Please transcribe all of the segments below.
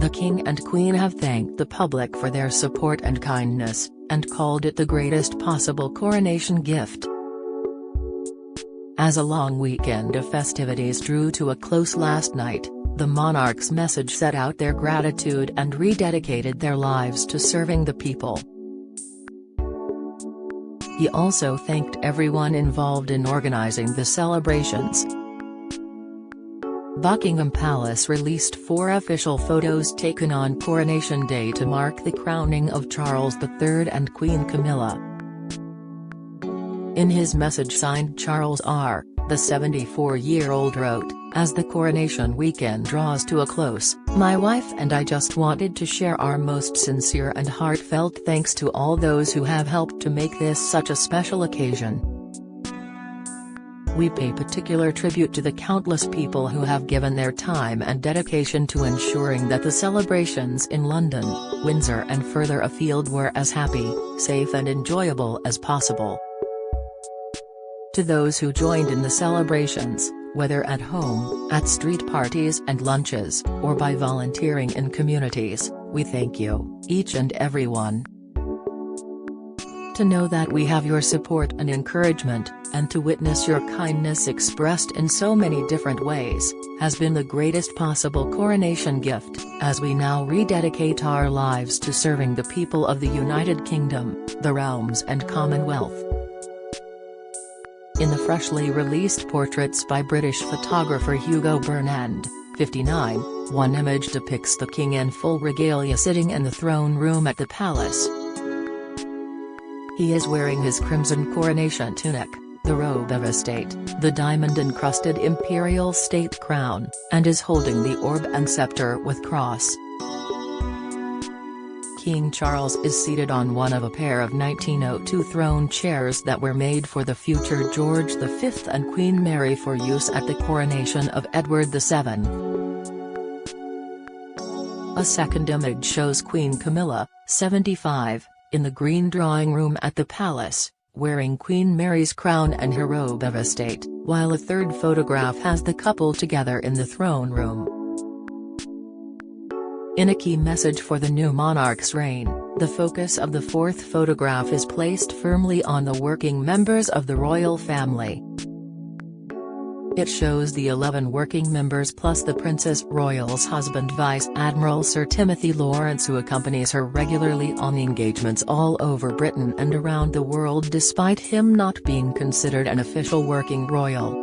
The King and Queen have thanked the public for their support and kindness, and called it the greatest possible coronation gift. As a long weekend of festivities drew to a close last night, the monarch's message set out their gratitude and rededicated their lives to serving the people. He also thanked everyone involved in organizing the celebrations. Buckingham Palace released 4 official photos taken on Coronation Day to mark the crowning of Charles III and Queen Camilla. In his message signed Charles R., the 74-year-old wrote, "As the coronation weekend draws to a close, my wife and I just wanted to share our most sincere and heartfelt thanks to all those who have helped to make this such a special occasion. We pay particular tribute to the countless people who have given their time and dedication to ensuring that the celebrations in London, Windsor and further afield were as happy, safe and enjoyable as possible. To those who joined in the celebrations, whether at home, at street parties and lunches, or by volunteering in communities, we thank you, each and every one. To know that we have your support and encouragement, and to witness your kindness expressed in so many different ways, has been the greatest possible coronation gift, as we now rededicate our lives to serving the people of the United Kingdom, the realms and Commonwealth." In the freshly released portraits by British photographer Hugo Burnand, 59, one image depicts the king in full regalia sitting in the throne room at the palace. He is wearing his crimson coronation tunic, the robe of estate, the diamond-encrusted imperial state crown, and is holding the orb and scepter with cross. King Charles is seated on one of a pair of 1902 throne chairs that were made for the future George V and Queen Mary for use at the coronation of Edward VII. A second image shows Queen Camilla, 75, in the green drawing room at the palace, wearing Queen Mary's crown and her robe of estate, while a third photograph has the couple together in the throne room. In a key message for the new monarch's reign, the focus of the fourth photograph is placed firmly on the working members of the royal family. It shows the 11 working members plus the Princess Royal's husband Vice Admiral Sir Timothy Lawrence, who accompanies her regularly on engagements all over Britain and around the world despite him not being considered an official working royal.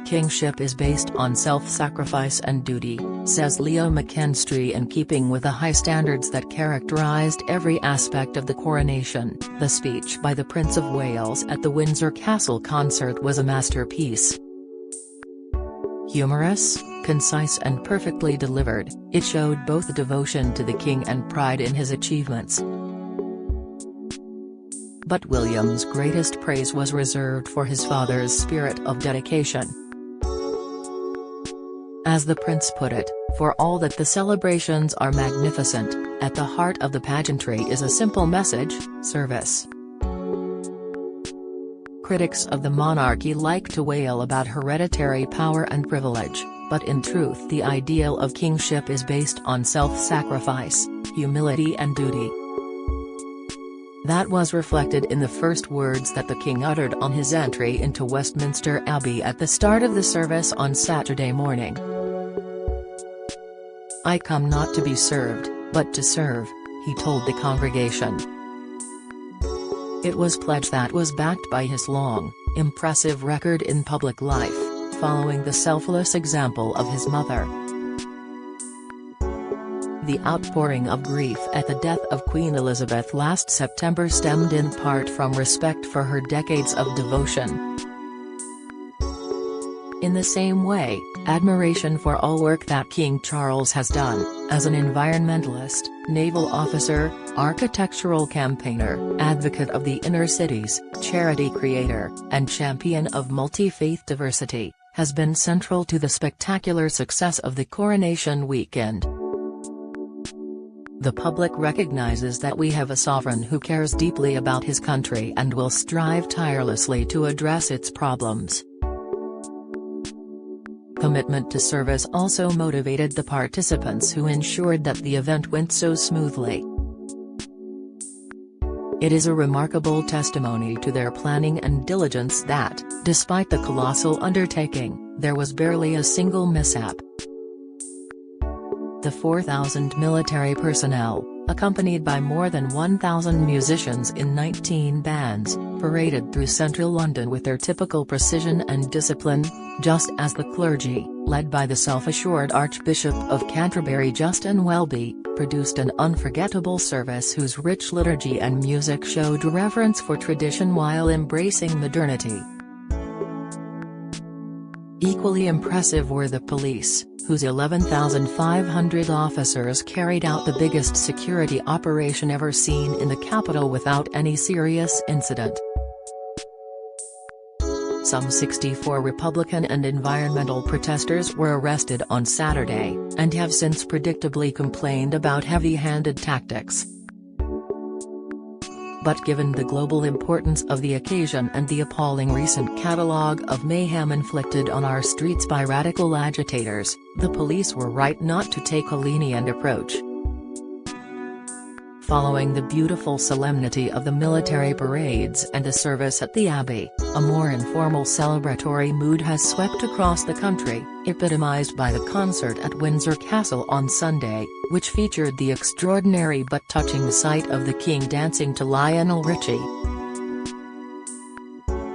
Kingship is based on self-sacrifice and duty, says Leo McKinstry, in keeping with the high standards that characterized every aspect of the coronation. The speech by the Prince of Wales at the Windsor Castle concert was a masterpiece. Humorous, concise and perfectly delivered, it showed both devotion to the king and pride in his achievements. But William's greatest praise was reserved for his father's spirit of dedication. As the prince put it, "For all that the celebrations are magnificent, at the heart of the pageantry is a simple message: service." Critics of the monarchy like to wail about hereditary power and privilege, but in truth the ideal of kingship is based on self-sacrifice, humility and duty. That was reflected in the first words that the king uttered on his entry into Westminster Abbey at the start of the service on Saturday morning. "I come not to be served, but to serve," he told the congregation. It was pledge that was backed by his long, impressive record in public life, following the selfless example of his mother. The outpouring of grief at the death of Queen Elizabeth last September stemmed in part from respect for her decades of devotion. In the same way, admiration for all work that King Charles has done, as an environmentalist, naval officer, architectural campaigner, advocate of the inner cities, charity creator, and champion of multi-faith diversity, has been central to the spectacular success of the coronation weekend. The public recognizes that we have a sovereign who cares deeply about his country and will strive tirelessly to address its problems. Commitment to service also motivated the participants who ensured that the event went so smoothly. It is a remarkable testimony to their planning and diligence that, despite the colossal undertaking, there was barely a single mishap. The 4,000 military personnel, accompanied by more than 1,000 musicians in 19 bands, paraded through central London with their typical precision and discipline, just as the clergy, led by the self-assured Archbishop of Canterbury Justin Welby, produced an unforgettable service whose rich liturgy and music showed reverence for tradition while embracing modernity. Equally impressive were the police, whose 11,500 officers carried out the biggest security operation ever seen in the capital without any serious incident. Some 64 Republican and environmental protesters were arrested on Saturday, and have since predictably complained about heavy-handed tactics. But given the global importance of the occasion and the appalling recent catalogue of mayhem inflicted on our streets by radical agitators, the police were right not to take a lenient approach. Following the beautiful solemnity of the military parades and the service at the Abbey, a more informal celebratory mood has swept across the country, epitomized by the concert at Windsor Castle on Sunday, which featured the extraordinary but touching sight of the King dancing to Lionel Richie.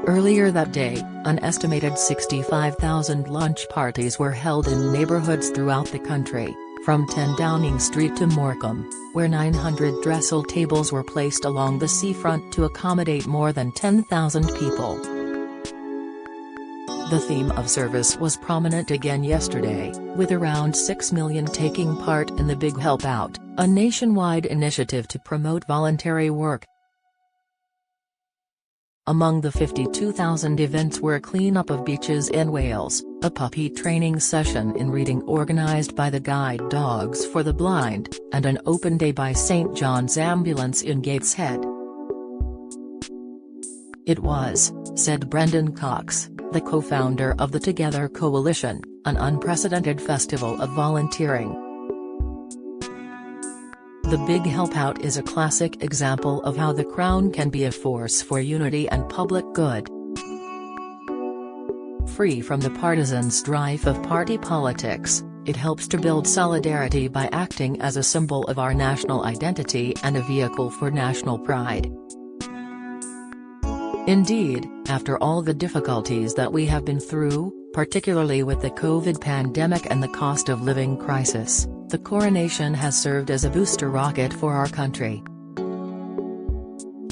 Earlier that day, an estimated 65,000 lunch parties were held in neighbourhoods throughout the country, from 10 Downing Street to Morecambe, where 900 trestle tables were placed along the seafront to accommodate more than 10,000 people. The theme of service was prominent again yesterday, with around 6 million taking part in the Big Help Out, a nationwide initiative to promote voluntary work. Among the 52,000 events were clean-up of beaches in Wales, a puppy training session in reading organised by the Guide Dogs for the Blind, and an open day by St John's Ambulance in Gateshead. It was, said Brendan Cox, the co-founder of the Together Coalition, an unprecedented festival of volunteering. The Big Help Out is a classic example of how the Crown can be a force for unity and public good. Free from the partisan strife of party politics, it helps to build solidarity by acting as a symbol of our national identity and a vehicle for national pride. Indeed, after all the difficulties that we have been through, particularly with the COVID pandemic and the cost of living crisis, the coronation has served as a booster rocket for our country.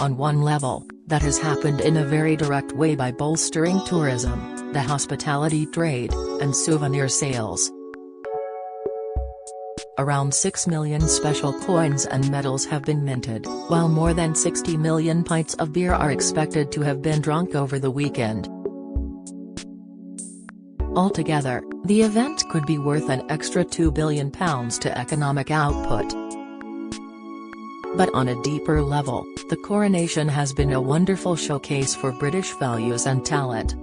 On one level, that has happened in a very direct way by bolstering tourism, the hospitality trade, and souvenir sales. Around 6 million special coins and medals have been minted, while more than 60 million pints of beer are expected to have been drunk over the weekend. Altogether, the event could be worth an extra £2 billion to economic output. But on a deeper level, the coronation has been a wonderful showcase for British values and talent.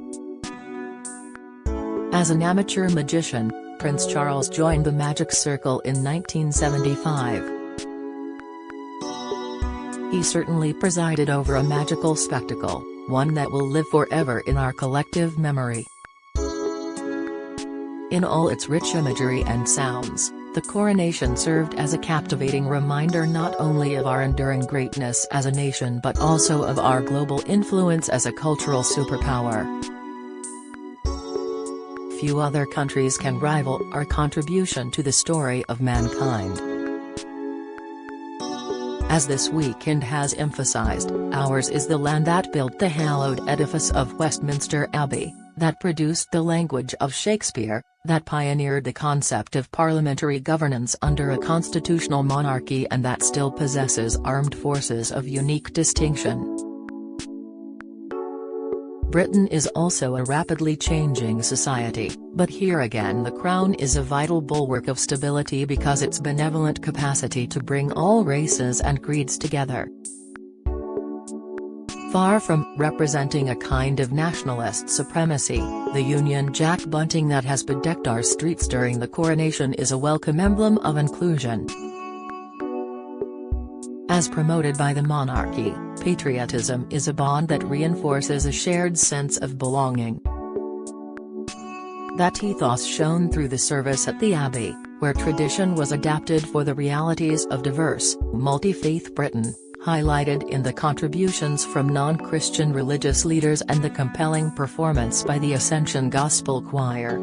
As an amateur magician, Prince Charles joined the Magic Circle in 1975. He certainly presided over a magical spectacle, one that will live forever in our collective memory. In all its rich imagery and sounds, the coronation served as a captivating reminder not only of our enduring greatness as a nation but also of our global influence as a cultural superpower. Few other countries can rival our contribution to the story of mankind. As this weekend has emphasized, ours is the land that built the hallowed edifice of Westminster Abbey, that produced the language of Shakespeare, that pioneered the concept of parliamentary governance under a constitutional monarchy and that still possesses armed forces of unique distinction. Britain is also a rapidly changing society, but here again the Crown is a vital bulwark of stability because its benevolent capacity to bring all races and creeds together. Far from representing a kind of nationalist supremacy, the Union Jack bunting that has bedecked our streets during the coronation is a welcome emblem of inclusion. As promoted by the monarchy, patriotism is a bond that reinforces a shared sense of belonging. That ethos shone through the service at the Abbey, where tradition was adapted for the realities of diverse, multi-faith Britain, highlighted in the contributions from non-Christian religious leaders and the compelling performance by the Ascension Gospel Choir.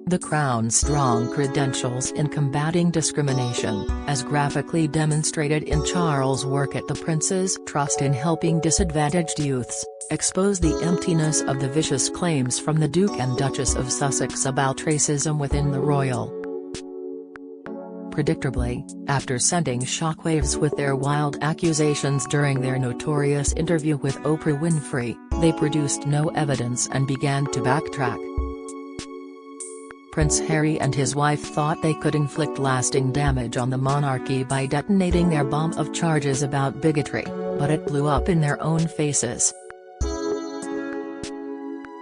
The Crown's strong credentials in combating discrimination, as graphically demonstrated in Charles' work at the Prince's Trust in helping disadvantaged youths, expose the emptiness of the vicious claims from the Duke and Duchess of Sussex about racism within the royal. Predictably, after sending shockwaves with their wild accusations during their notorious interview with Oprah Winfrey, they produced no evidence and began to backtrack. Prince Harry and his wife thought they could inflict lasting damage on the monarchy by detonating their bomb of charges about bigotry, but it blew up in their own faces.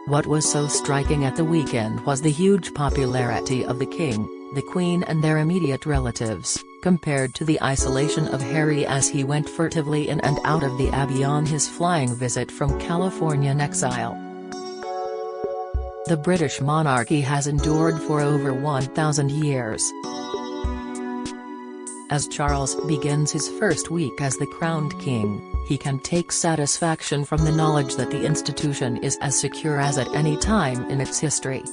What was so striking at the weekend was the huge popularity of the King, the Queen and their immediate relatives, compared to the isolation of Harry as he went furtively in and out of the Abbey on his flying visit from Californian exile. The British monarchy has endured for over 1,000 years. As Charles begins his first week as the crowned king, he can take satisfaction from the knowledge that the institution is as secure as at any time in its history.